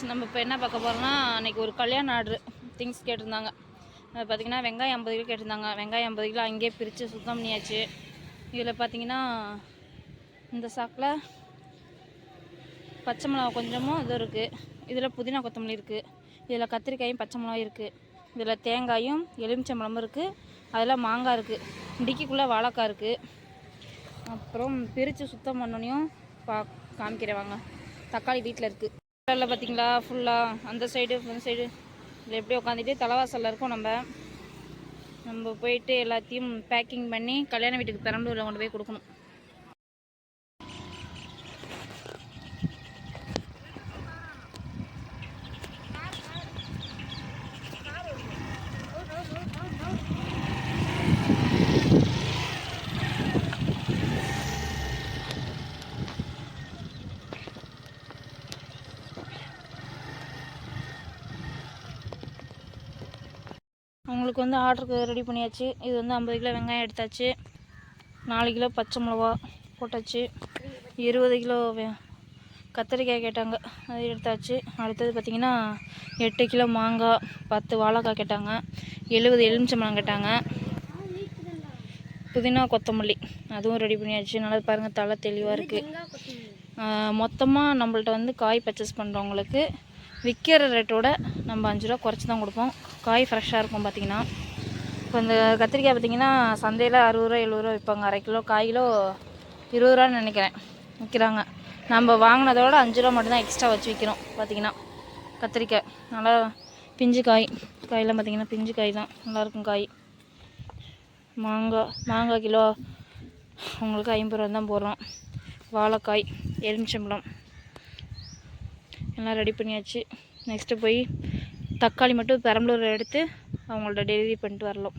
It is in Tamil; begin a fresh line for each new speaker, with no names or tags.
நம்ம இப்போ என்ன பார்க்க போகிறோம்னா, அன்றைக்கி ஒரு கல்யாண ஆர்டரு திங்ஸ் கேட்டிருந்தாங்க. அது பார்த்திங்கன்னா வெங்காயம் 50 கிலோ கேட்டிருந்தாங்க. வெங்காயம் 50 கிலோ அங்கேயே பிரித்து சுத்தம் பண்ணியாச்சு. இதில் பார்த்திங்கன்னா இந்த சாக்கில் பச்சை மிளகா கொஞ்சமும் இது இருக்குது. இதில் புதினா கொத்தமல்லி இருக்குது. இதில் கத்திரிக்காயும் பச்சை மிளகாயும் இருக்குது. இதில் தேங்காயும் எலுமிச்சம்பழமும் இருக்குது. அதில் மாங்காய் இருக்குது. டிக்கிக்குள்ளே வாழைக்காய் இருக்குது. அப்புறம் பிரித்து சுத்தம் பண்ணோன்னையும் காமிக்கிறேன் வாங்க. தக்காளி வீட்டில் இருக்குது. கலரில் பார்த்தீங்களா ஃபுல்லாக அந்த சைடு இந்த சைடு இதில் எப்படி உட்காந்துட்டு தலைவாசலில் இருக்கோம். நம்ம போயிட்டு எல்லாத்தையும் பேக்கிங் பண்ணி கல்யாண வீட்டுக்கு பெரம்பலூரில் கொண்டு போய் கொடுக்கணும். அவங்களுக்கு வந்து ஆர்டருக்கு ரெடி பண்ணியாச்சு. இது வந்து 50 கிலோ வெங்காயம் எடுத்தாச்சு. 4 கிலோ பச்சை மிளகா போட்டாச்சு. 20 கிலோ கத்திரிக்காய் கேட்டாங்க, அது எடுத்தாச்சு. அடுத்தது பார்த்திங்கன்னா 8 கிலோ மாங்காய், 10 வாழைக்காய் கேட்டாங்க, 70 எலுமிச்சம்பழம் கேட்டாங்க, புதினா கொத்தமல்லி அதுவும் ரெடி பண்ணியாச்சு. நல்லா பாருங்கள், தலை தெளிவாக இருக்குது. மொத்தமாக நம்மள்ட்ட வந்து காய் பர்ச்சேஸ் பண்ணுறவங்களுக்கு விற்கிற ரேட்டோட நம்ம 5 ரூபா குறைச்சி தான் கொடுப்போம். காய் ஃப்ரெஷ்ஷாக இருக்கும். பார்த்திங்கன்னா இப்போ இந்த கத்திரிக்காய் பார்த்திங்கன்னா சந்தையில் 60 ரூபா 70 ரூபா விற்பாங்க. அரை கிலோ காய் கிலோ 20 ரூபான்னு நினைக்கிறேன் விற்கிறாங்க. நம்ம வாங்கினதோட 5 ரூபா மட்டும்தான் எக்ஸ்ட்ரா வச்சு விற்கிறோம். பார்த்திங்கன்னா கத்திரிக்காய் நல்லா பிஞ்சு காயெல்லாம் பார்த்திங்கன்னா பிஞ்சு காய் தான், நல்லாயிருக்கும் காய். மாங்காய் கிலோ உங்களுக்கு 50 ரூபா தான் போடுறோம். வாழைக்காய், எலுமிச்சம்பழம் எல்லாம் ரெடி பண்ணியாச்சு. நெக்ஸ்ட்டு போய் தக்காளி மட்டும் பெரம்பலூரில் எடுத்து அவங்கள்ட்ட டெலிவரி பண்ணிட்டு வரலாம்.